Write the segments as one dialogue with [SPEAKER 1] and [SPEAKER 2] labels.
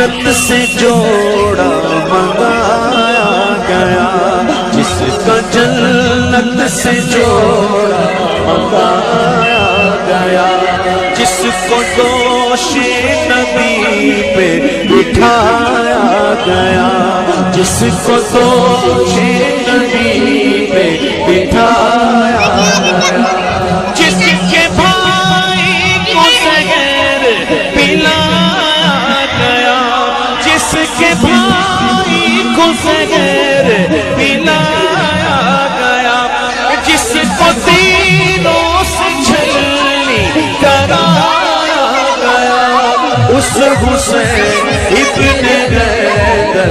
[SPEAKER 1] जन्नत से जोड़ा मंगाया गया, जिसका जन्नत से जोड़ा मंगाया गया, जिसको दोषे नबी पे बिठाया गया, जिसको दोषे नबी पे बिठाया गया, जिसके भाई को जहर पिलाया गया, जिसके भाई को जहर पिलाया गया, जिसको तीनों से छलनी कराया गया, उस हुसैन इब्ने हैदर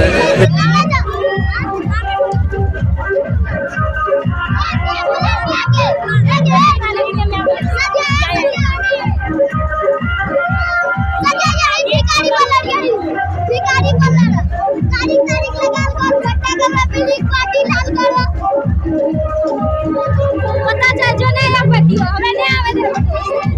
[SPEAKER 2] पता चल जो नहीं पट्टी हो, हमें नहीं आवे।